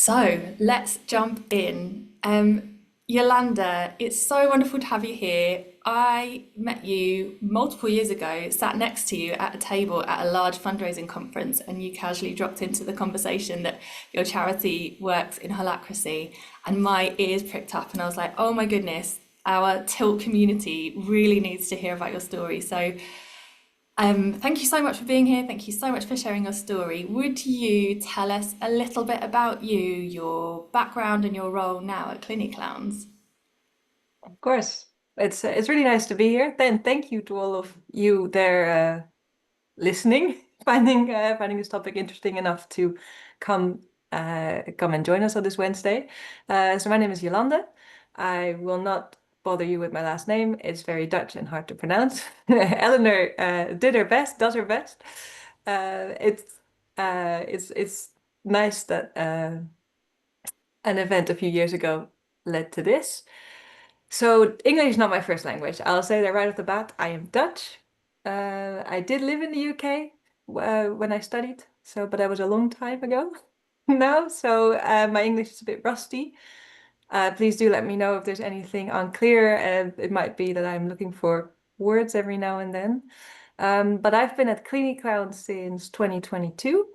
So let's jump in. Yolanda, it's so wonderful to have you here. I met you multiple years ago, sat next to you at a table at a large fundraising conference, and you casually dropped into the conversation that your charity works in Holacracy, and my ears pricked up, and I was like, oh my goodness, our Tilt community really needs to hear about your story. So thank you so much for being here. Thank you so much for sharing your story. Would you tell us a little bit about you, your background, and your role now at CliniClowns? Of course, it's really nice to be here. Then thank you to all of you there listening, finding this topic interesting enough to come come and join us on this Wednesday. So my name is Jolande. I will not bother you with my last name. It's very Dutch and hard to pronounce. Eleanor did her best, does her best. It's nice that an event a few years ago led to this. So English is not my first language. I'll say that right off the bat. I am Dutch. I did live in the UK when I studied, but that was a long time ago now. So my English is a bit rusty. Please do let me know if there's anything unclear, and it might be that I'm looking for words every now and then. But I've been at CliniClowns since 2022.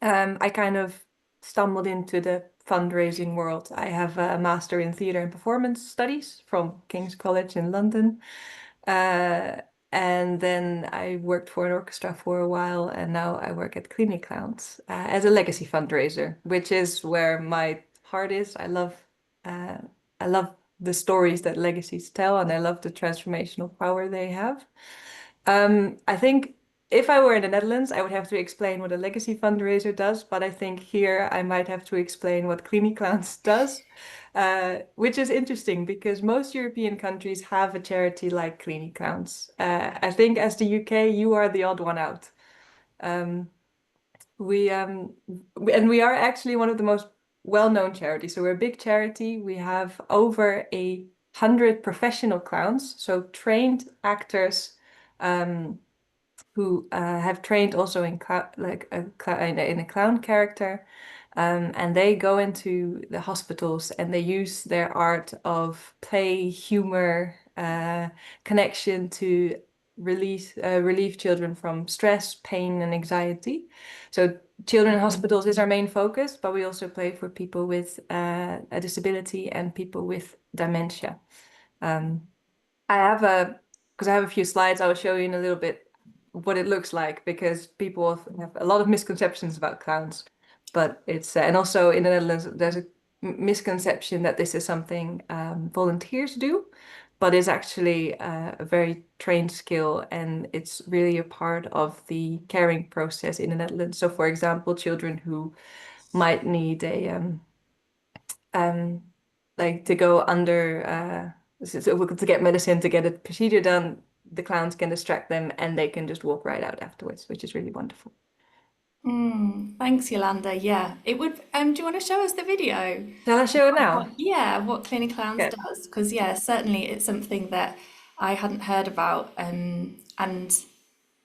I kind of stumbled into the fundraising world. I have a master in theatre and performance studies from King's College in London. And then I worked for an orchestra for a while, and now I work at CliniClowns as a legacy fundraiser, which is where my heart is. Uh, I love the stories that legacies tell, and I love the transformational power they have. I think if I were in the Netherlands, I would have to explain what a legacy fundraiser does, but I think here I might have to explain what CliniClowns does, which is interesting because most European countries have a charity like CliniClowns. I think as the UK, you are the odd one out. Um, we are actually one of the most well-known charities. So we're a big charity. We have over 100 professional clowns, so trained actors. Who have trained also in in a clown character, and they go into the hospitals and they use their art of play, humor, connection to relieve children from stress, pain, and anxiety. So children in hospitals is our main focus, but we also play for people with a disability and people with dementia. Um, I have because I have a few slides, I will show you in a little bit what it looks like because people have a lot of misconceptions about clowns. But it's and also in the Netherlands there's a misconception that this is something volunteers do, but it's actually a very trained skill, and it's really a part of the caring process in the Netherlands. So, for example, children who might need a um, like to go under to get medicine to get a procedure done, the clowns can distract them and they can just walk right out afterwards, which is really wonderful. Thanks, Yolanda. Yeah, it would. Do you want to show us the video? Shall I show it now? Yeah, what Clinic Clowns Good. does, because yeah, certainly it's something that I hadn't heard about, and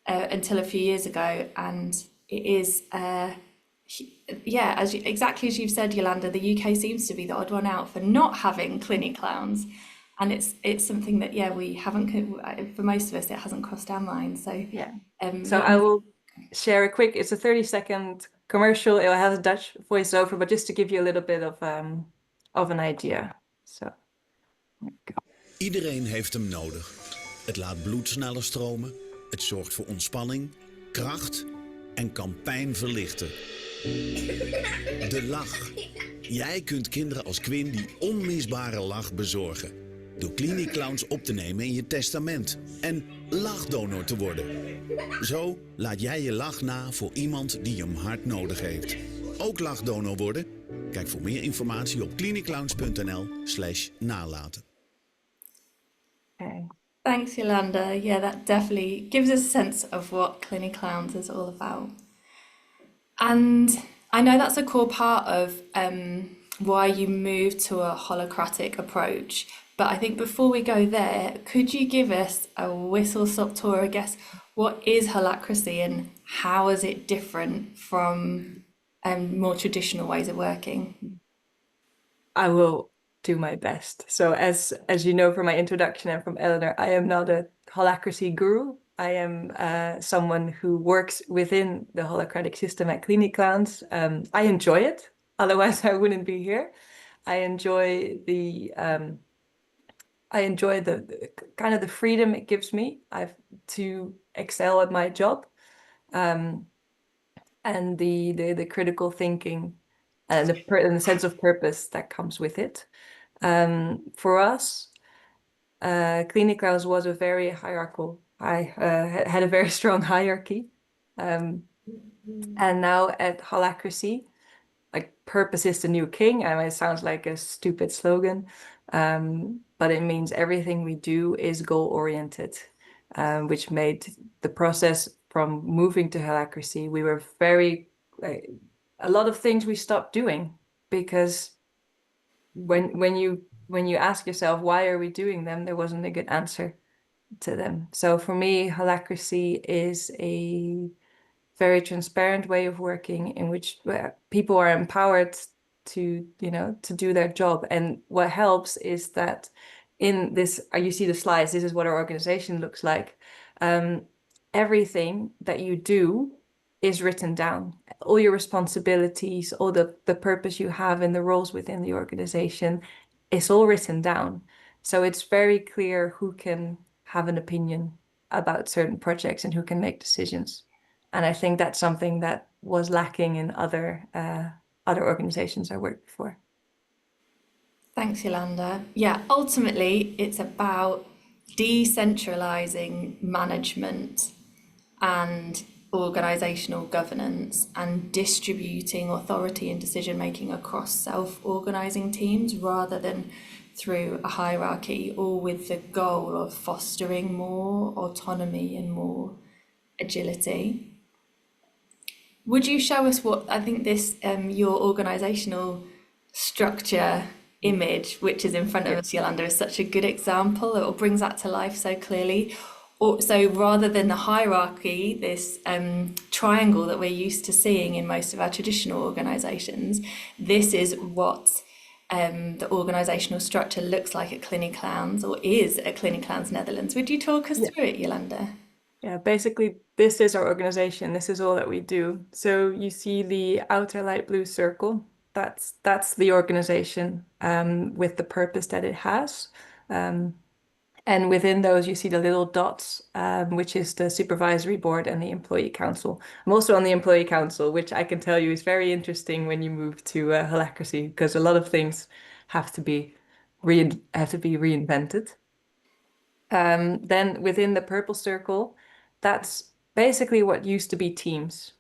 until a few years ago, and it is yeah, exactly as you've said, Yolanda, the UK seems to be the odd one out for not having Clinic Clowns, and it's something that yeah we haven't for most of us it hasn't crossed our minds. So Yeah. So yeah, I will share a quick, it's a 30-second commercial. It has a Dutch voiceover, but just to give you a little bit of an idea. So here we go. Iedereen heeft hem nodig. Het laat bloed sneller stromen, het zorgt voor ontspanning, kracht en kan pijn verlichten. De lach. Jij kunt kinderen als Quinn die onmisbare lach bezorgen. Door CliniClowns op te nemen in je testament. En lachdonor te worden. Zo laat jij je lach na voor iemand die hem hard nodig heeft. Ook lachdonor worden? Kijk voor meer informatie op cliniclowns.nl/nalaten. Okay. thanks, Yolanda. Yeah, that definitely gives us a sense of what Clinic Clowns is all about. And I know that's a core part of why you moved to a holocratic approach. But I think before we go there, could you give us a whistle-stop tour, I guess, what is holacracy and how is it different from more traditional ways of working? I will do my best. So as you know from my introduction and from Eleanor, I am not a holacracy guru. I am someone who works within the holacratic system at CliniClowns. I enjoy it, otherwise I wouldn't be here. I enjoy the kind of the freedom it gives me to excel at my job, um, and the critical thinking and the sense of purpose that comes with it. For us, CliniClowns was a very hierarchical. I had a very strong hierarchy, and now at Holacracy, like purpose is the new king. I mean, it sounds like a stupid slogan, but it means everything we do is goal oriented, which made the process from moving to Holacracy. We were very a lot of things we stopped doing because when you ask yourself why are we doing them, there wasn't a good answer to them. So for me, Holacracy is a very transparent way of working in which people are empowered to, to do their job. And what helps is that in this, you see the slides, this is what our organization looks like. Everything that you do is written down. All your responsibilities, all the purpose you have and the roles within the organization, it's all written down. So it's very clear who can have an opinion about certain projects and who can make decisions. And I think that's something that was lacking in other organizations I worked for. Thanks, Yolanda. Yeah, ultimately, it's about decentralizing management and organizational governance and distributing authority and decision making across self-organizing teams rather than through a hierarchy, all with the goal of fostering more autonomy and more agility. Would you show us what I think this your organizational structure image, which is in front of us, Yolanda, is such a good example. It brings that to life so clearly. So rather than the hierarchy, this triangle that we're used to seeing in most of our traditional organizations, this is what the organizational structure looks like at CliniClowns, or is at CliniClowns Netherlands. Would you talk us through it, Yolanda? Yeah, basically, this is our organization. This is all that we do. So you see the outer light blue circle. That's the organization with the purpose that it has. And within those, you see the little dots, which is the supervisory board and the employee council. I'm also on the employee council, which I can tell you is very interesting when you move to Holacracy, because a lot of things have to be reinvented. Then within the purple circle, that's basically what used to be teams.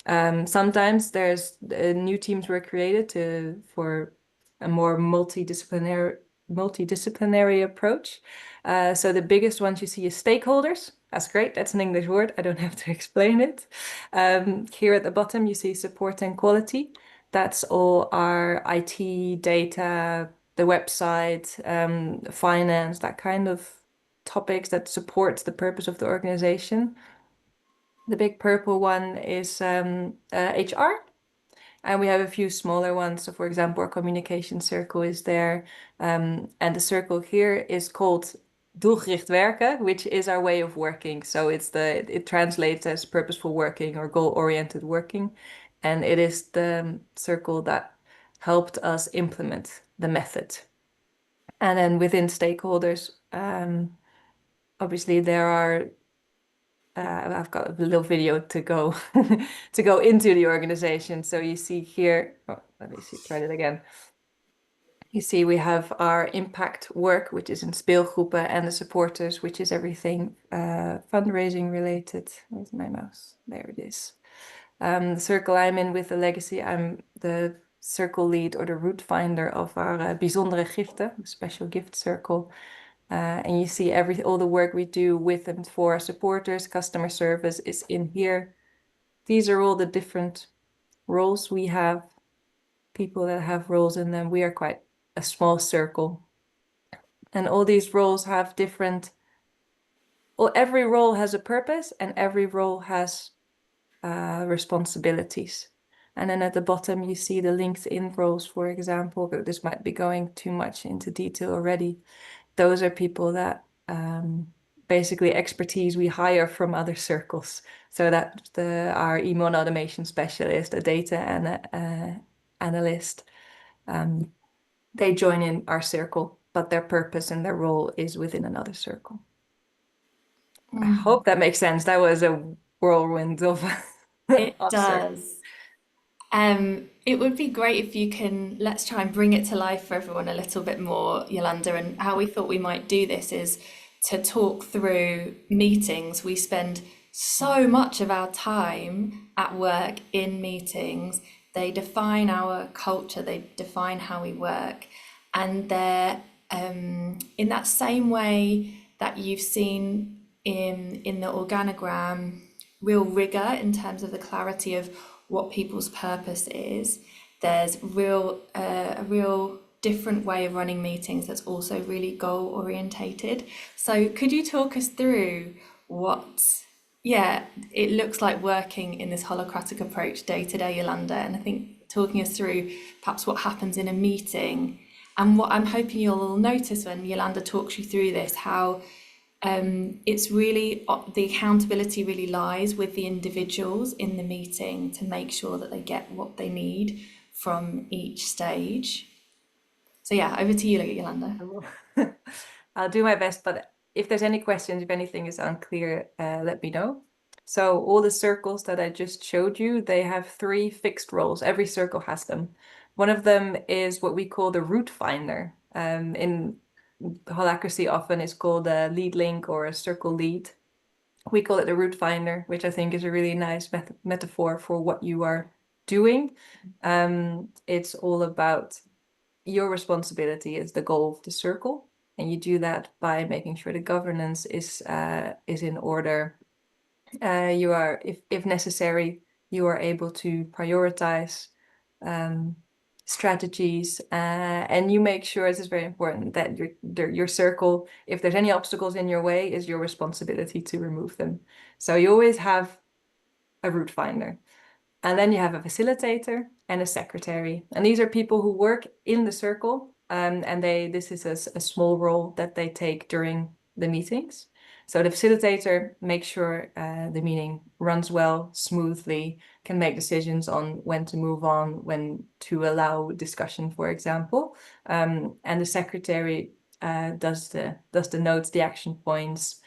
Sometimes there's new teams were created for a more multidisciplinary approach. So the biggest ones you see is stakeholders. That's great. That's an English word. I don't have to explain it. Here at the bottom, you see support and quality. That's all our IT, data, the website, finance, that kind of topics that supports the purpose of the organization. The big purple one is HR. And we have a few smaller ones. So for example, our communication circle is there. And the circle here is called doelgericht werken, which is our way of working. So it translates as purposeful working or goal-oriented working. And it is the circle that helped us implement the method. And then within stakeholders, obviously there are I've got a little video to go to go into the organization. So you see here, let me see, try it again. You see we have our impact work, which is in speelgroepen, and the supporters, which is everything fundraising related. Where's my mouse? There it is. The circle I'm in with the legacy, I'm the circle lead or the route finder of our bijzondere giften, special gift circle. And you see all the work we do with and for our supporters, customer service is in here. These are all the different roles we have, people that have roles in them. We are quite a small circle. And all these roles have every role has a purpose and every role has responsibilities. And then at the bottom, you see the LinkedIn roles, for example. But this might be going too much into detail already. Those are people that basically expertise we hire from other circles. So that our email and automation specialist, a data analyst, they join in our circle, but their purpose and their role is within another circle. I hope that makes sense. That was a whirlwind of It of circles. does. It would be great if you can, let's try and bring it to life for everyone a little bit more, Yolanda. And how we thought we might do this is to talk through meetings. We spend so much of our time at work in meetings. They define our culture, they define how we work. And they're in that same way that you've seen in the organogram, real rigor in terms of the clarity of what people's purpose is. There's a real different way of running meetings that's also really goal orientated. So could you talk us through what, yeah, it looks like working in this holacratic approach day to day, Yolanda? And I think talking us through perhaps what happens in a meeting, and what I'm hoping you'll notice when Yolanda talks you through this, how it's really the accountability really lies with the individuals in the meeting to make sure that they get what they need from each stage. So yeah, over to you, Yolanda. I'll do my best, but if there's any questions, if anything is unclear, let me know. So all the circles that I just showed you, they have 3 fixed roles. Every circle has them. One of them is what we call the route finder. In Holacracy often is called a lead link or a circle lead. We call it the route finder, which I think is a really nice metaphor for what you are doing. It's all about your responsibility is the goal of the circle, and you do that by making sure the governance is in order. You are, if necessary, you are able to prioritize strategies, and you make sure, this is very important, that your circle, if there's any obstacles in your way, is your responsibility to remove them. So you always have a route finder. And then you have a facilitator and a secretary. And these are people who work in the circle. And this is a small role that they take during the meetings. So the facilitator makes sure the meeting runs well, smoothly, can make decisions on when to move on, when to allow discussion, for example. And the secretary does the notes, the action points,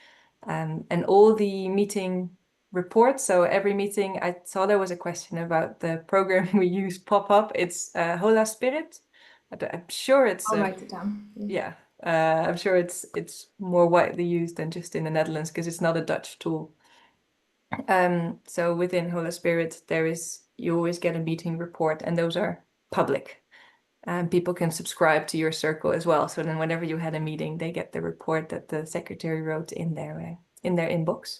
and all the meeting reports. So every meeting, I saw there was a question about the program we use pop up. It's Hola Spirit. I'm sure it's I'll write it down. yeah. I'm sure it's more widely used than just in the Netherlands because it's not a Dutch tool. So within Hola Spirit, you always get a meeting report, and those are public. And people can subscribe to your circle as well. So then whenever you had a meeting, they get the report that the secretary wrote in their inbox.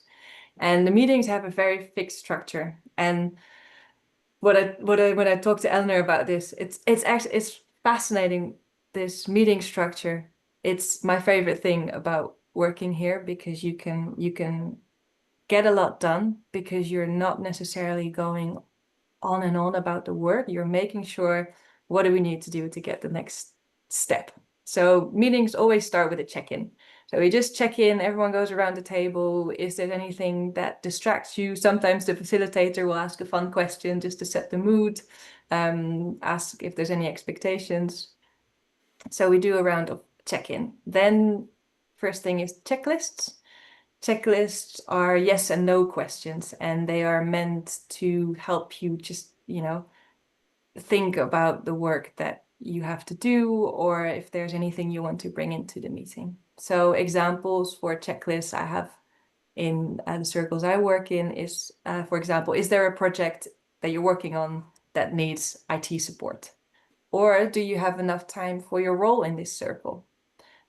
And the meetings have a very fixed structure. And when I talked to Eleanor about this, it's fascinating, this meeting structure. It's my favorite thing about working here, because you can get a lot done because you're not necessarily going on and on about the work. You're making sure, what do we need to do to get the next step? So meetings always start with a check-in. So we just check in, everyone goes around the table. Is there anything that distracts you? Sometimes the facilitator will ask a fun question just to set the mood, ask if there's any expectations. So we do a round of check-in. Then first thing is checklists. Checklists are yes and no questions, and they are meant to help you just, think about the work that you have to do, or if there's anything you want to bring into the meeting. So examples for checklists I have in the circles I work in is, for example, is there a project that you're working on that needs IT support? Or do you have enough time for your role in this circle?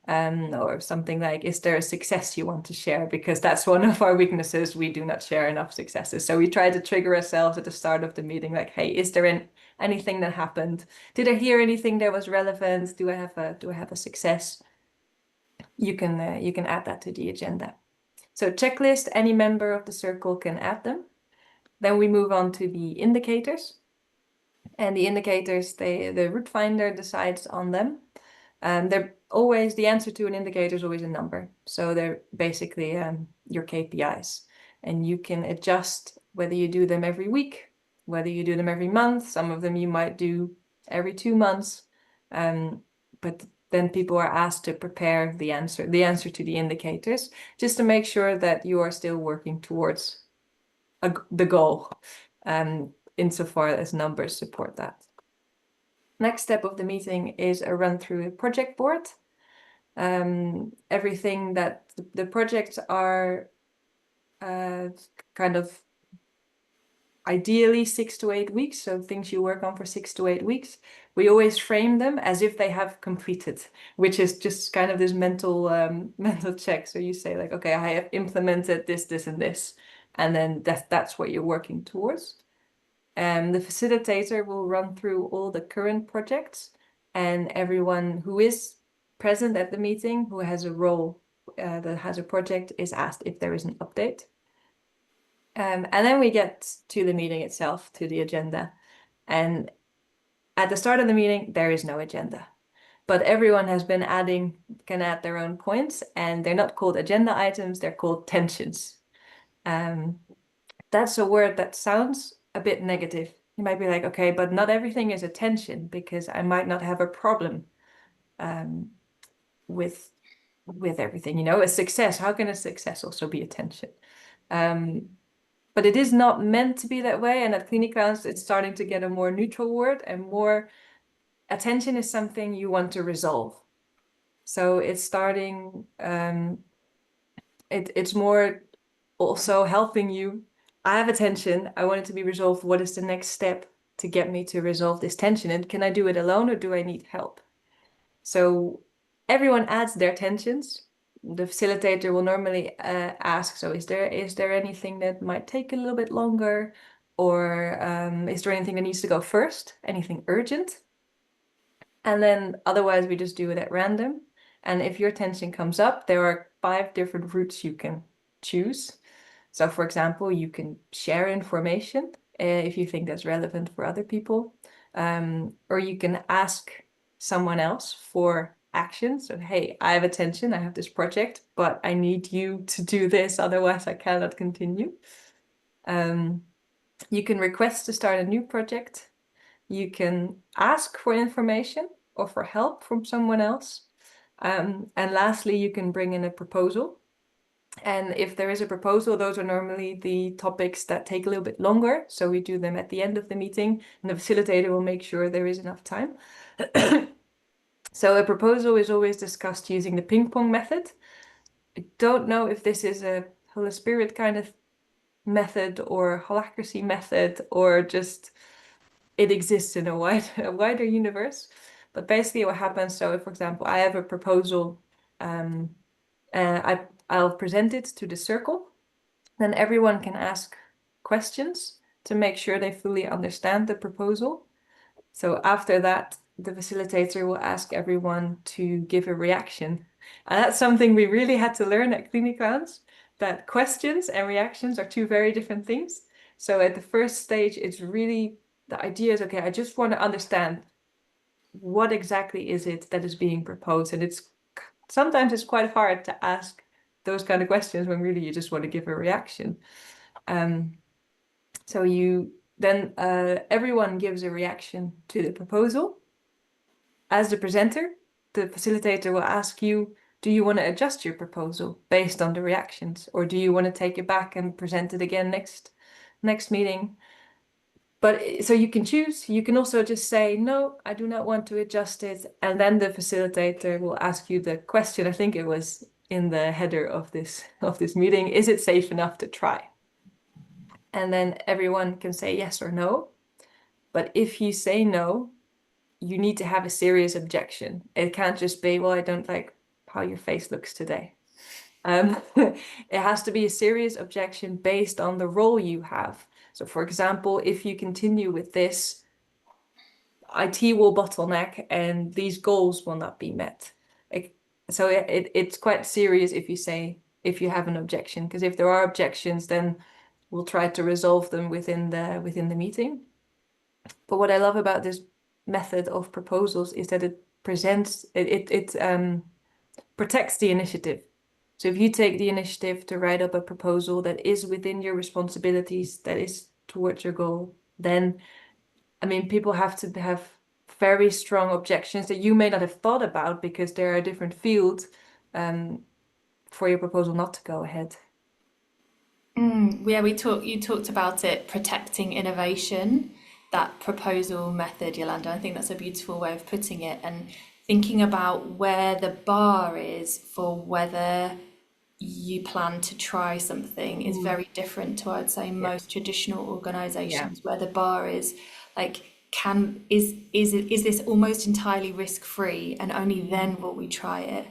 Or something like, is there a success you want to share? Because that's one of our weaknesses. We do not share enough successes. So we try to trigger ourselves at the start of the meeting, like, hey, is there anything that happened? Did I hear anything that was relevant? Do I have a success? You can add that to the agenda. So checklist, any member of the circle can add them. Then we move on to the indicators. And the indicators, the route finder decides on them. They're always, the answer to an indicator is always a number. So they're basically your KPIs. And you can adjust whether you do them every week, whether you do them every month. Some of them you might do every 2 months. But then people are asked to prepare the answer to the indicators, just to make sure that you are still working towards the goal, insofar as numbers support that. Next step of the meeting is a run through a project board. Everything that the projects are kind of ideally 6 to 8 weeks, so things you work on for 6 to 8 weeks. We always frame them as if they have completed, which is just kind of this mental check. So you say like, okay, I have implemented this, this, and this, and then that's what you're working towards. The facilitator will run through all the current projects, and everyone who is present at the meeting, who has a role that has a project, is asked if there is an update. And then we get to the meeting itself, to the agenda. And at the start of the meeting, there is no agenda. But everyone has been can add their own points, and they're not called agenda items, they're called tensions. That's a word that sounds a bit negative. You might be like, okay, but not everything is a tension, because I might not have a problem with everything. You know, a success, how can a success also be a tension? But it is not meant to be that way. And at CliniClowns, it's starting to get a more neutral word, and more attention is something you want to resolve. So it's starting, it's more also helping you. I have a tension, I want it to be resolved. What is the next step to get me to resolve this tension? And can I do it alone, or do I need help? So everyone adds their tensions. The facilitator will normally ask, so is there anything that might take a little bit longer? Or is there anything that needs to go first? Anything urgent? And then otherwise we just do it at random. And if your tension comes up, there are 5 different routes you can choose. So for example, you can share information if you think that's relevant for other people. Or you can ask someone else for action. So, hey, I have a tension, I have this project, but I need you to do this, otherwise I cannot continue. You can request to start a new project. You can ask for information or for help from someone else. And lastly, you can bring in a proposal. And if there is a proposal, those are normally the topics that take a little bit longer. So we do them at the end of the meeting, and the facilitator will make sure there is enough time. So a proposal is always discussed using the ping pong method. I don't know if this is a Holy Spirit kind of method or Holacracy method, or just it exists in a wider universe. But basically what happens, so if, for example, I have a proposal, I'll present it to the circle, then everyone can ask questions to make sure they fully understand the proposal. So after that, the facilitator will ask everyone to give a reaction. And that's something we really had to learn at CliniClowns, that questions and reactions are 2 very different things. So at the first stage, it's really, the idea is, okay, I just want to understand what exactly is it that is being proposed. And sometimes it's quite hard to ask those kind of questions when really you just want to give a reaction. So everyone gives a reaction to the proposal. As the presenter, the facilitator will ask you, do you want to adjust your proposal based on the reactions, or do you want to take it back and present it again next meeting? But so you can choose. You can also just say, no, I do not want to adjust it. And then the facilitator will ask you the question, I think it was in the header of this meeting, is it safe enough to try? And then everyone can say yes or no. But if you say no, you need to have a serious objection. It can't just be, well, I don't like how your face looks today. It has to be a serious objection based on the role you have. So for example, if you continue with this, IT will bottleneck and these goals will not be met. So it's quite serious if you have an objection, because if there are objections, then we'll try to resolve them within the meeting. But what I love about this method of proposals is that it presents it protects the initiative. So if you take the initiative to write up a proposal that is within your responsibilities, that is towards your goal, then I mean people have to have very strong objections that you may not have thought about because there are a different field for your proposal not to go ahead. Yeah, you talked about it protecting innovation, that proposal method, Yolanda. I think that's a beautiful way of putting it, and thinking about where the bar is for whether you plan to try something is very different to, I'd say, Yeah. most traditional Yeah. organizations where the bar is like, is this almost entirely risk-free and only then will we try it?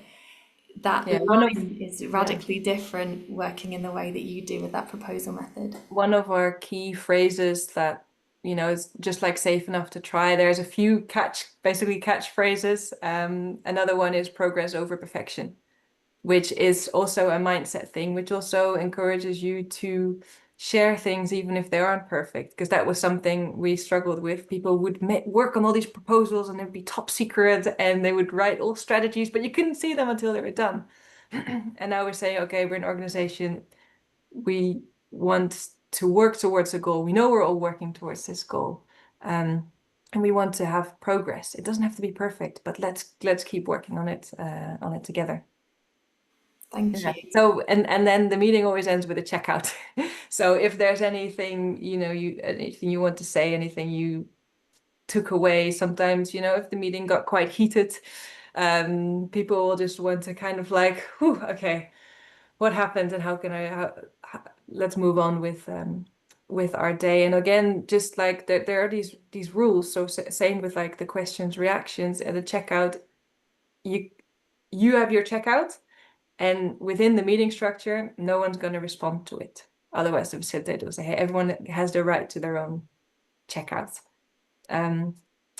That Yeah. line is Yeah. radically different working in the way that you do with that proposal method. One of our key phrases that, you know, is just like safe enough to try. There's a few basically catchphrases. Another one is progress over perfection, which is also a mindset thing, which also encourages you to share things even if they aren't perfect, because that was something we struggled with. People would work on all these proposals and they'd be top secret and they would write all strategies, but you couldn't see them until they were done. And now we're saying, okay, we're an organization, we want to work towards a goal. We know we're all working towards this goal. And we want to have progress. It doesn't have to be perfect, but let's keep working on it together. Thank Yeah. you. So and then the meeting always ends with a checkout. So if there's anything, you know, anything you want to say, anything you took away, sometimes, you know, if the meeting got quite heated, people will just want to kind of like, whew, okay, what happened and how can let's move on with our day. And again, just like there are these rules. So same with like the questions, reactions, and the checkout. You have your checkout. And within the meeting structure, no one's going to respond to it. Otherwise, the facilitator will say, hey, everyone has the right to their own checkout. And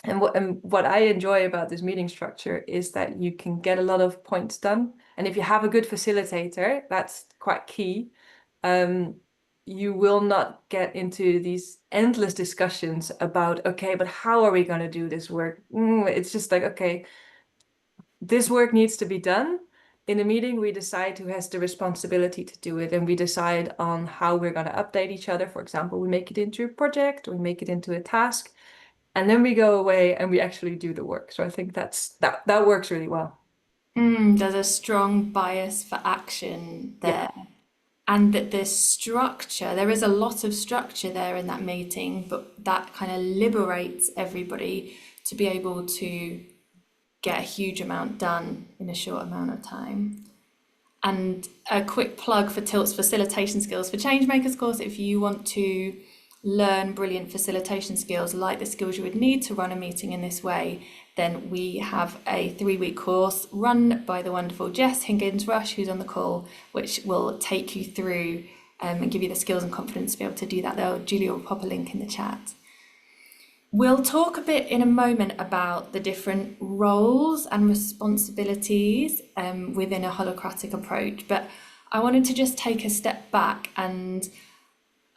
what I enjoy about this meeting structure is that you can get a lot of points done. And if you have a good facilitator, that's quite key. You will not get into these endless discussions about, okay, but how are we going to do this work? It's just like, okay, this work needs to be done. In a meeting, we decide who has the responsibility to do it, and we decide on how we're going to update each other. For example, we make it into a project, we make it into a task, and then we go away and we actually do the work. So I think that works really well. There's a strong bias for action Yeah. there. And that there's structure, there is a lot of structure there in that meeting, but that kind of liberates everybody to be able to get a huge amount done in a short amount of time. And a quick plug for Tilt's facilitation skills for Changemakers course. If you want to learn brilliant facilitation skills like the skills you would need to run a meeting in this way, then we have a 3-week course run by the wonderful Jess Higgins-Rush, who's on the call, which will take you through and give you the skills and confidence to be able to do that. Julia will pop a link in the chat. We'll talk a bit in a moment about the different roles and responsibilities within a holacratic approach, but I wanted to just take a step back and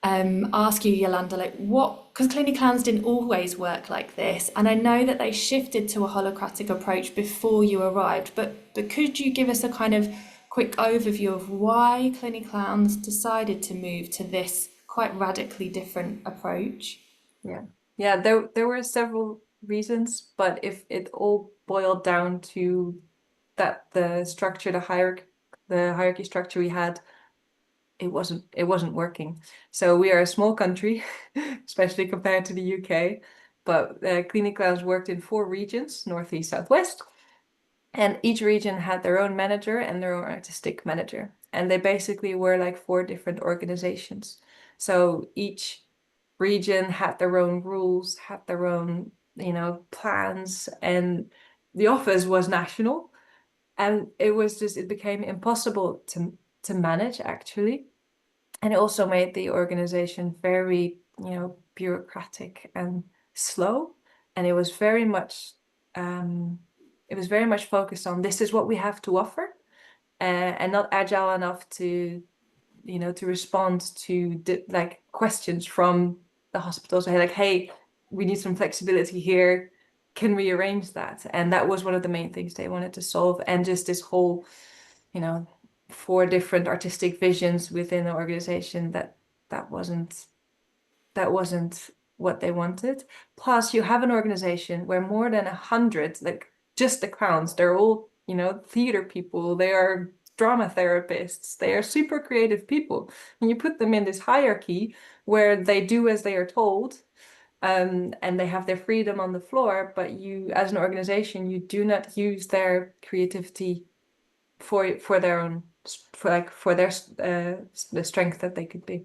ask you, Yolanda, like because CliniClowns didn't always work like this, and I know that they shifted to a holacratic approach before you arrived, but could you give us a kind of quick overview of why CliniClowns decided to move to this quite radically different approach? Yeah, there were several reasons, but if it all boiled down to that the structure, the hierarchy structure we had, it wasn't working. So we are a small country, especially compared to the UK, but CliniClowns worked in 4 regions, Northeast, Southwest, and each region had their own manager and their own artistic manager. And they basically were like 4 different organizations. So each region had their own rules, had their own, you know, plans, and the office was national. And it became impossible to manage actually. And it also made the organization very, you know, bureaucratic and slow. And it was very much focused on this is what we have to offer, and not agile enough to, to respond to like questions from the hospital. So like, hey, we need some flexibility here. Can we arrange that? And that was one of the main things they wanted to solve. And just this whole, 4 different artistic visions within the organization, that wasn't what they wanted. Plus, you have an organization where more than 100, like just the clowns, they're all, theater people, they are drama therapists, they are super creative people. And you put them in this hierarchy where they do as they are told, and they have their freedom on the floor, but you, as an organization, you do not use their creativity for their own, for their the strength that they could be.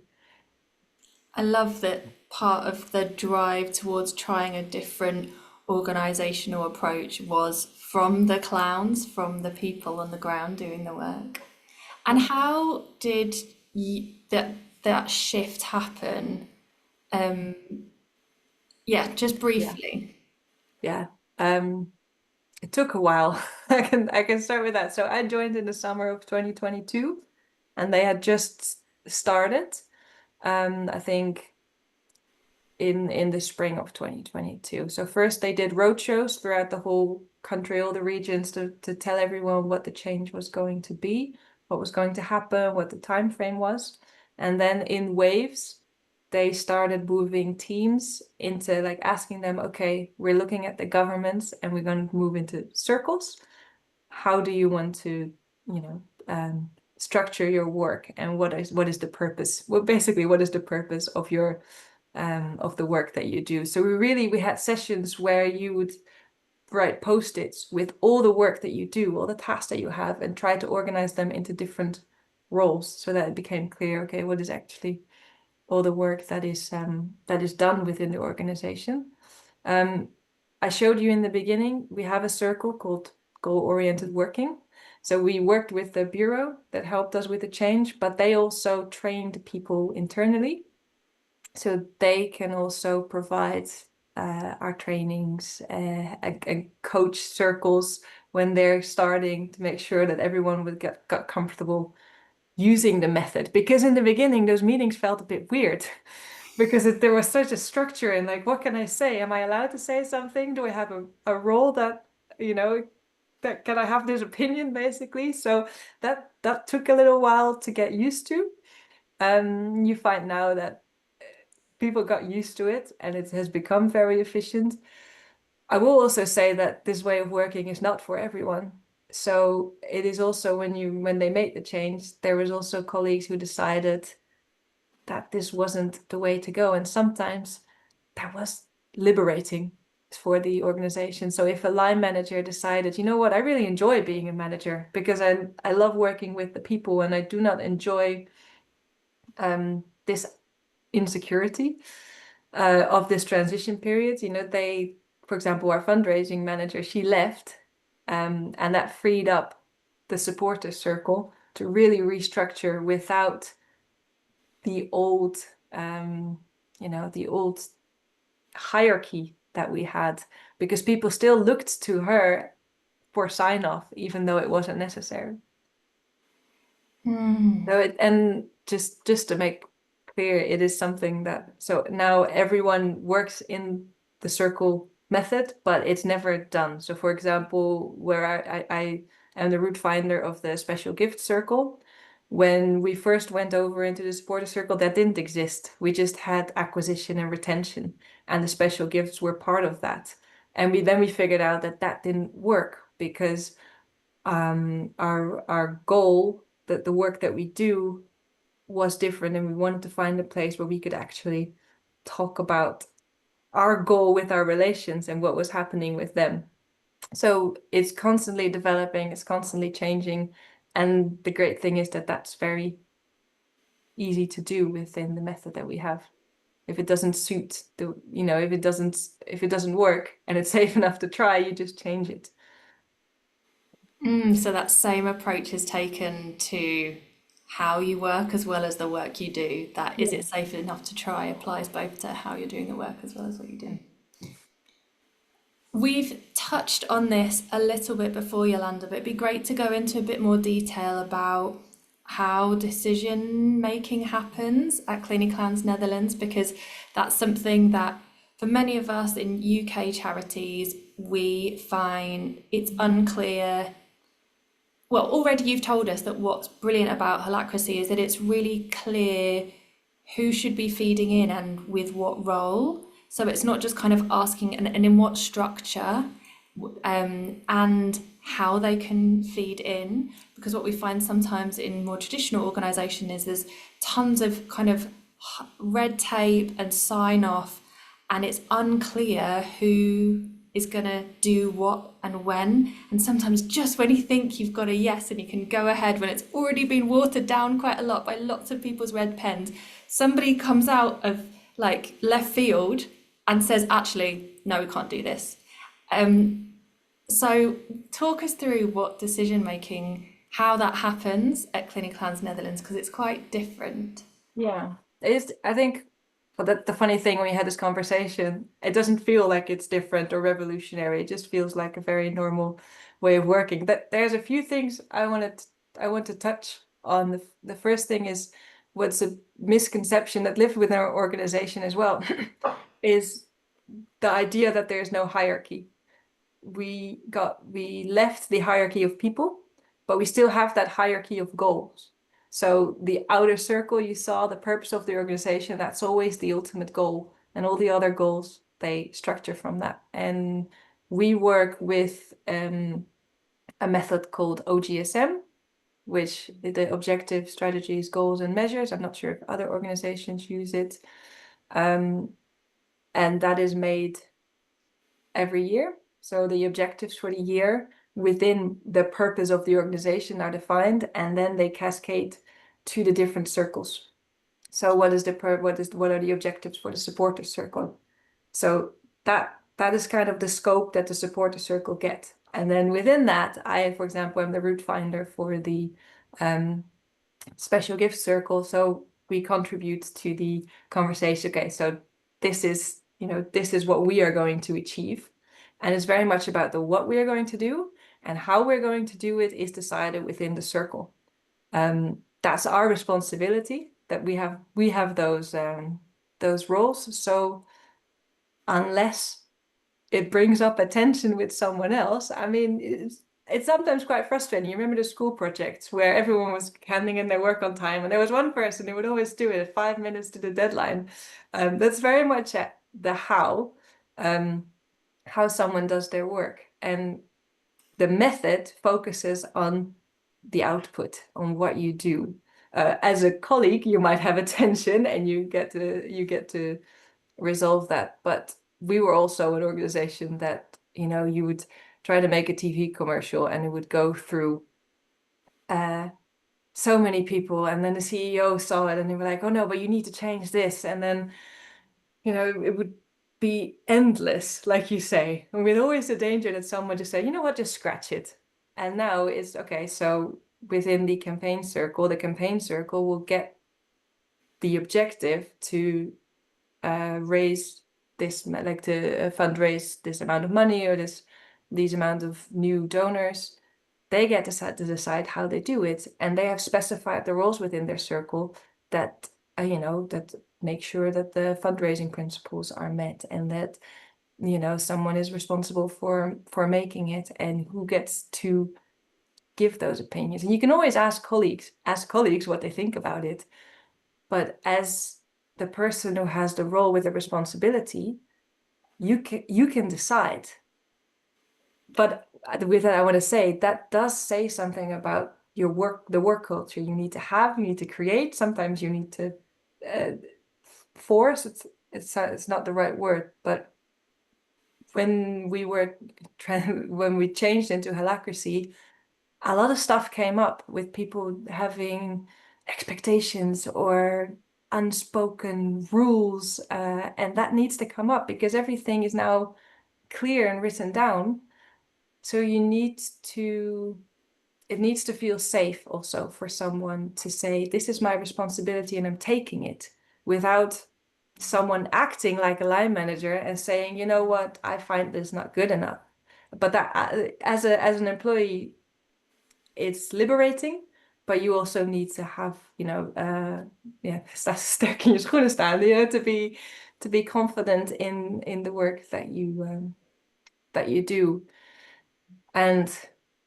I love that part of the drive towards trying a different organizational approach was from the clowns, from the people on the ground doing the work. And how did that shift happen? Yeah, just briefly. Yeah. It took a while. I can start with that. So I joined in the summer of 2022, and they had just started. I think in the spring of 2022. So first they did roadshows throughout the whole country, all the regions, to tell everyone what the change was going to be, what was going to happen, what the time frame was. And then in waves, they started moving teams into like asking them, okay, we're looking at the governments and we're going to move into circles. How do you want to, structure your work, and what is the purpose? Well, basically, what is the purpose of your of the work that you do? So we had sessions where you would write post-its with all the work that you do, all the tasks that you have, and try to organize them into different roles so that it became clear, okay, what is actually all the work that is done within the organization. I showed you in the beginning, we have a circle called goal-oriented working. So we worked with the bureau that helped us with the change, but they also trained people internally. So they can also provide our trainings and coach circles when they're starting, to make sure that everyone would got comfortable using the method. Because in the beginning, those meetings felt a bit weird because there was such a structure, and like, what can I say? Am I allowed to say something? Do I have a role that, that can I have this opinion, basically? So that took a little while to get used to. You find now that people got used to it and it has become very efficient. I will also say that this way of working is not for everyone. So it is also when they made the change, there was also colleagues who decided that this wasn't the way to go. And sometimes that was liberating for the organization. So if a line manager decided, you know what, I really enjoy being a manager because I love working with the people, and I do not enjoy this insecurity of this transition period. For example, our fundraising manager, she left, and that freed up the supporter circle to really restructure without the old, the old hierarchy that we had, because people still looked to her for sign off, even though it wasn't necessary. And just to make clear, it is something that, so now everyone works in the circle method, but it's never done. So for example, where I am the route finder of the special gift circle, when we first went over into the supporter circle, that didn't exist. We just had acquisition and retention, and the special gifts were part of that. And we figured out that didn't work because our goal, that the work that we do, was different, and we wanted to find a place where we could actually talk about our goal with our relations and what was happening with them. So it's constantly developing, it's constantly changing, and the great thing is that that's very easy to do within the method that we have. If it doesn't suit if it doesn't work and it's safe enough to try, you just change it. So that same approach is taken to how you work as well as the work you do. That is, it safe enough to try applies both to how you're doing the work as well as what you do. We've touched on this a little bit before, Yolanda, but it'd be great to go into a bit more detail about how decision making happens at CliniClowns Netherlands, because that's something that for many of us in UK charities, we find it's unclear. Well, already you've told us that what's brilliant about Holacracy is that it's really clear who should be feeding in and with what role. So it's not just kind of asking and in what structure, and how they can feed in. Because what we find sometimes in more traditional organisation is there's tons of kind of red tape and sign off, and it's unclear who is going to do what and when. And sometimes just when you think you've got a yes and you can go ahead, when it's already been watered down quite a lot by lots of people's red pens, somebody comes out of like left field and says, actually, no, we can't do this. So talk us through what decision making, how that happens at CliniClowns Netherlands, because it's quite different. Yeah, I think, well, the funny thing when we had this conversation, it doesn't feel like it's different or revolutionary. It just feels like a very normal way of working. But there's a few things I want to touch on. The first thing is what's a misconception that lives within our organization as well, is the idea that there's no hierarchy. We left the hierarchy of people, but we still have that hierarchy of goals. So the outer circle you saw, the purpose of the organization, that's always the ultimate goal. And all the other goals, they structure from that. And we work with a method called OGSM, which the objective, strategies, goals, and measures. I'm not sure if other organizations use it. And that is made every year. So the objectives for the year within the purpose of the organization are defined, and then they cascade to the different circles. So what are the objectives for the supporter circle? So that is kind of the scope that the supporter circle get. And then within that, I, for example, am the route finder for the special gift circle. So we contribute to the conversation. Okay, so this is what we are going to achieve. And it's very much about the what we are going to do, and how we're going to do it is decided within the circle. That's our responsibility, that we have those roles. So unless it brings up attention with someone else, I mean, it's sometimes quite frustrating. You remember the school projects where everyone was handing in their work on time, and there was one person who would always do it at 5 minutes to the deadline. That's very much the how someone does their work. And the method focuses on the output, on what you do. As a colleague, you might have attention and you get to resolve that. But we were also an organization that, you would try to make a TV commercial and it would go through so many people, and then the CEO saw it and they were like, oh no, but you need to change this. And then, it would be endless, like you say. And with always the danger that someone just say, you know what, just scratch it. And now it's okay. So within the campaign circle will get the objective to raise this, like to fundraise this amount of money or these amount of new donors. They get to decide how they do it, and they have specified the roles within their circle that that make sure that the fundraising principles are met, and that someone is responsible for making it, and who gets to give those opinions. And you can always ask colleagues what they think about it, but as the person who has the role with the responsibility, you can decide. But with that, I want to say that does say something about your work, the work culture you need to create. Sometimes you need to force. It's not the right word, but when we changed into Holacracy, a lot of stuff came up with people having expectations or unspoken rules, and that needs to come up because everything is now clear and written down. So it needs to feel safe also for someone to say, this is my responsibility and I'm taking it, without someone acting like a line manager and saying, you know what, I find this not good enough. But that as an employee, it's liberating, but you also need to have, sterk in je schoenen staan, to be to be confident in the work that you do. And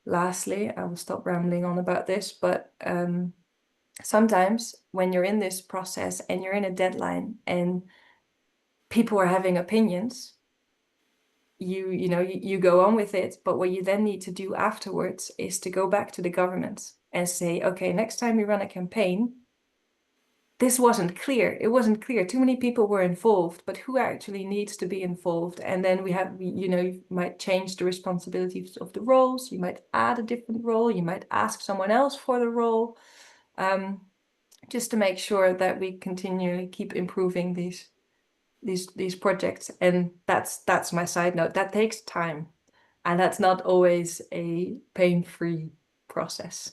lastly, I will stop rambling on about this, but sometimes when you're in this process and you're in a deadline and people are having opinions, you go on with it, but what you then need to do afterwards is to go back to the government and say, okay, next time we run a campaign, this wasn't clear. It wasn't clear. Too many people were involved, but who actually needs to be involved? And then you might change the responsibilities of the roles. You might add a different role. You might ask someone else for the role, just to make sure that we continually keep improving these projects. And that's my side note. That takes time, and that's not always a pain-free process.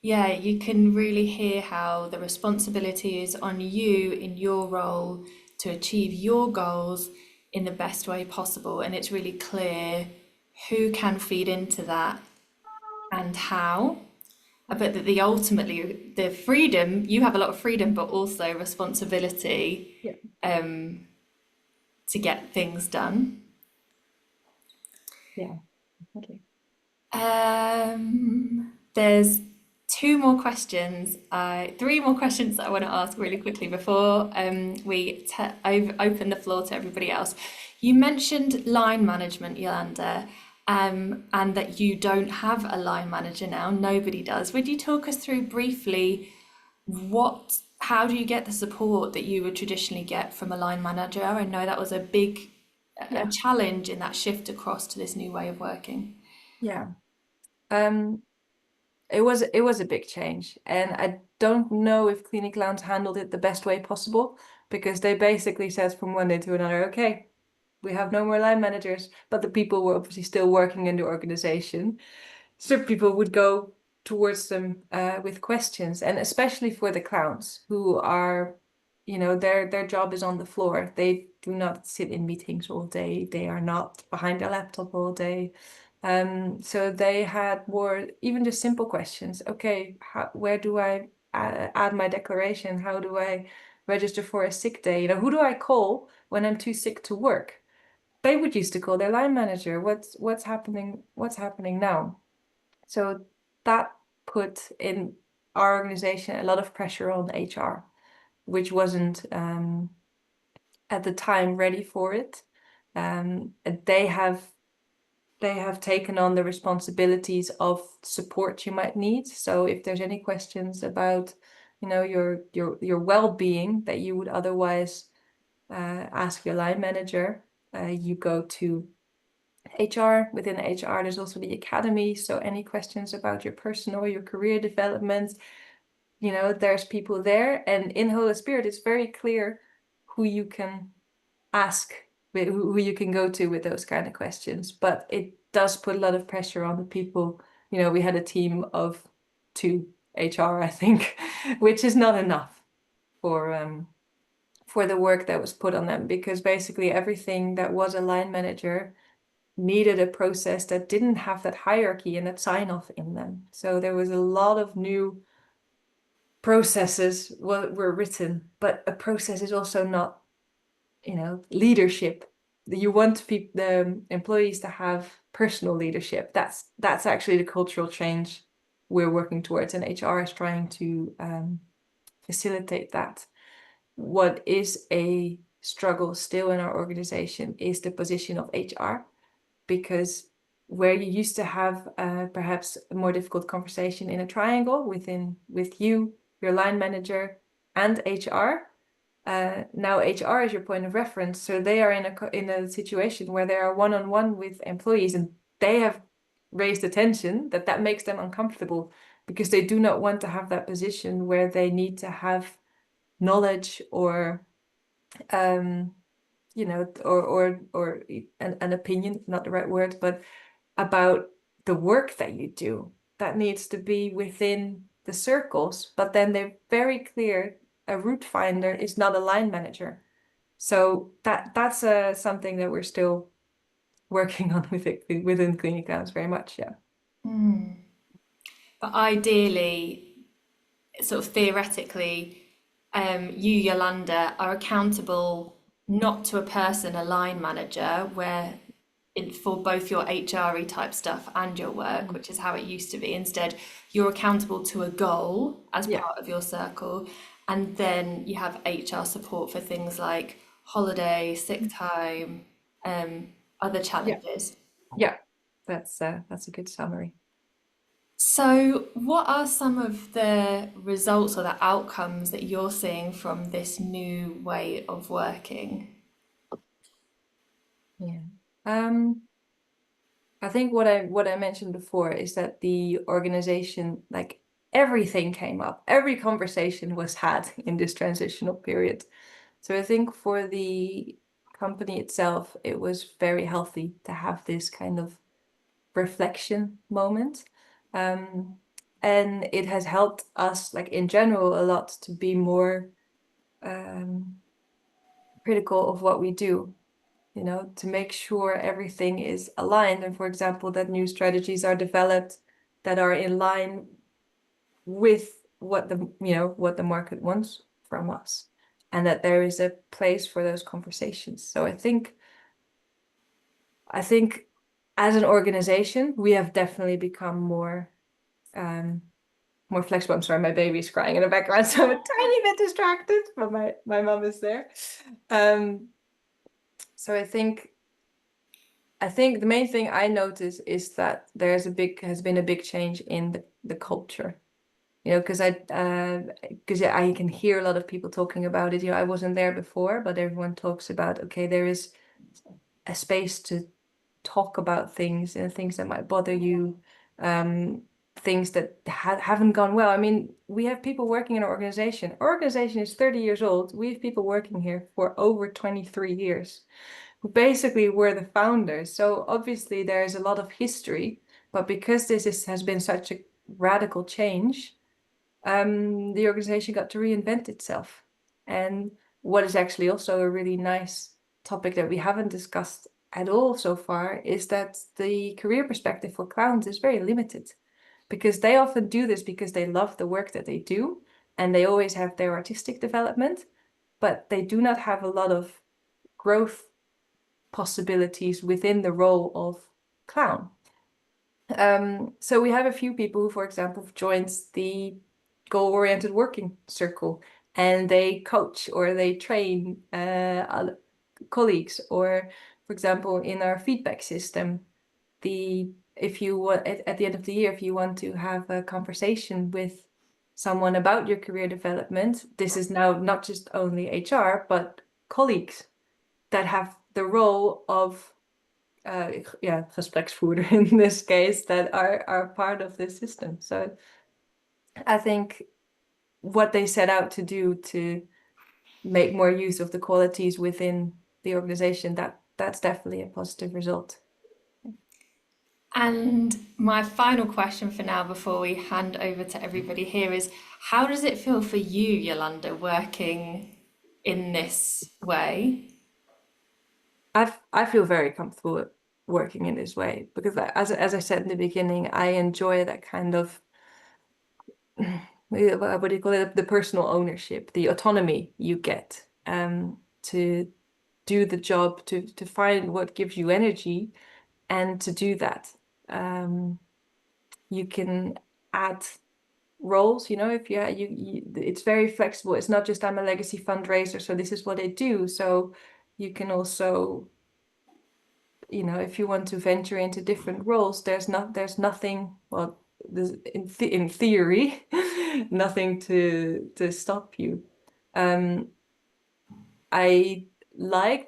Yeah, you can really hear how the responsibility is on you in your role to achieve your goals in the best way possible. And it's really clear who can feed into that and how. But that ultimately the freedom, you have a lot of freedom, but also responsibility Yeah. to get things done. Yeah. Okay. There's three more questions that I want to ask really quickly before we open the floor to everybody else. You mentioned line management, Yolanda, and that you don't have a line manager now. Nobody does. Would you talk us through briefly how do you get the support that you would traditionally get from a line manager? I know that was a big a challenge in that shift across to this new way of working. Yeah. It was a big change, and I don't know if CliniClowns handled it the best way possible, because they basically said from one day to another, okay, we have no more line managers, but the people were obviously still working in the organization. So people would go towards them with questions, and especially for the clowns who are, their job is on the floor. They do not sit in meetings all day. They are not behind a laptop all day. So they had more, even just simple questions. Okay, where do I add my declaration? How do I register for a sick day? Who do I call when I'm too sick to work? They would used to call their line manager. What's happening? What's happening now? So that put in our organization a lot of pressure on HR, which wasn't at the time ready for it. They have taken on the responsibilities of support you might need. So if there's any questions about, your well-being that you would otherwise ask your line manager, you go to HR. Within HR, there's also the academy. So any questions about your personal or your career development, there's people there. And in Holy Spirit, it's very clear who you can ask, who you can go to with those kind of questions. But it does put a lot of pressure on the people. We had a team of 2 HR, I think, which is not enough for the work that was put on them, because basically everything that was a line manager needed a process that didn't have that hierarchy and that sign-off in them. So there was a lot of new processes were written, but a process is also not, leadership. You want the employees to have personal leadership. That's actually the cultural change we're working towards, and HR is trying to facilitate that. What is a struggle still in our organization is the position of HR, because where you used to have perhaps a more difficult conversation in a triangle with you, your line manager, and HR, now HR is your point of reference. So they are in a situation where they are one-on-one with employees, and they have raised attention that makes them uncomfortable, because they do not want to have that position where they need to have knowledge or or an opinion, not the right word, but about the work that you do. That needs to be within the circles, but then they're very clear. A route finder is not a line manager. So that's something that we're still working on within CliniClowns very much, yeah. But ideally, sort of theoretically, you, Yolanda, are accountable not to a person, a line manager, where for both your HRE type stuff and your work, which is how it used to be. Instead, you're accountable to a goal as Yeah. part of your circle, and then you have HR support for things like holiday, sick time, other Yeah. challenges. Yeah. That's a good summary. So, what are some of the results or the outcomes that you're seeing from this new way of working? Yeah. I think what I mentioned before is that the organization, like everything came up, every conversation was had in this transitional period. So I think for the company itself, it was very healthy to have this kind of reflection moment. And it has helped us, like in general, a lot to be more critical of what we do, to make sure everything is aligned. And for example, that new strategies are developed that are in line with what the market wants from us, and that there is a place for those conversations. So I think as an organization, we have definitely become more flexible. I'm sorry, my baby's crying in the background, so I'm a tiny bit distracted, but my mom is there. So I think the main thing I notice is that has been a big change in the culture. Because I can hear a lot of people talking about it. I wasn't there before, but everyone talks about, okay, there is a space to talk about things and things that might bother you, things that haven't gone well. I mean, we have people working in our organization. Our organization is 30 years old. We have people working here for over 23 years, who basically were the founders. So obviously there is a lot of history, but because has been such a radical change, the organization got to reinvent itself. And what is actually also a really nice topic that we haven't discussed at all so far is that the career perspective for clowns is very limited, because they often do this because they love the work that they do and they always have their artistic development, but they do not have a lot of growth possibilities within the role of clown. So we have a few people who, for example, have joined the goal-oriented working circle, and they coach or they train other colleagues. Or, for example, in our feedback system, if you want at the end of the year, if you want to have a conversation with someone about your career development, this is now not just only HR, but colleagues that have the role of gespreksvoerder in this case, that are part of this system. So I think what they set out to do to make more use of the qualities within the organization, that's definitely a positive result. And my final question for now, before we hand over to everybody here, is how does it feel for you, Yolanda, working in this way? I feel very comfortable working in this way because, as I said in the beginning, I enjoy that kind of what do you call it? The personal ownership, the autonomy you get to do the job, to find what gives you energy, and to do that. You can add roles, if it's very flexible. It's not just I'm a legacy fundraiser, so this is what I do. So you can also, if you want to venture into different roles, there's nothing, well, in theory, nothing to stop you. I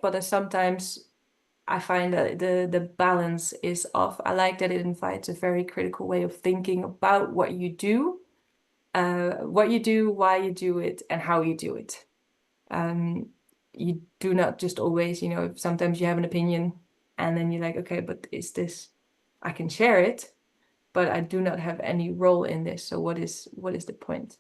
but sometimes I find that the balance is off. I like that it invites a very critical way of thinking about what you do, why you do it, and how you do it. You do not just always, sometimes you have an opinion and then you're like, okay, but I can share it, but I do not have any role in this. So what is the point?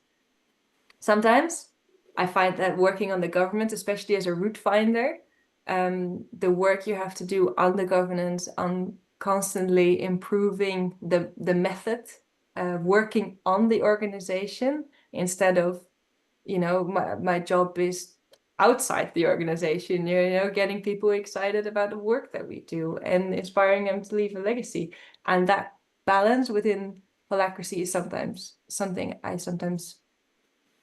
Sometimes I find that working on the government, especially as a route finder, the work you have to do on the governance, on constantly improving the method, working on the organization instead of my job is outside the organization, getting people excited about the work that we do and inspiring them to leave a legacy. And that balance within Holacracy is sometimes something I sometimes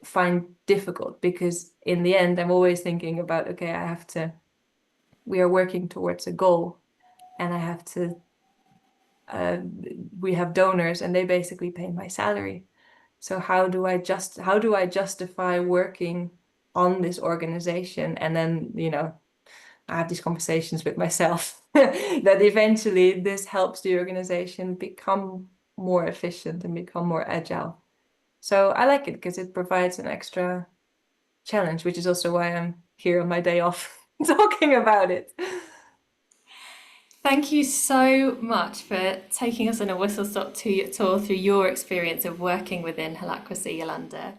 find difficult, because in the end, I'm always thinking about, okay, we are working towards a goal, and we have donors and they basically pay my salary. So how do I justify working on this organization? And then, I have these conversations with myself that eventually this helps the organization become more efficient and become more agile. So I like it because it provides an extra challenge, which is also why I'm here on my day off talking about it. Thank you so much for taking us on a whistle-stop tour through your experience of working within Holacracy, Yolanda.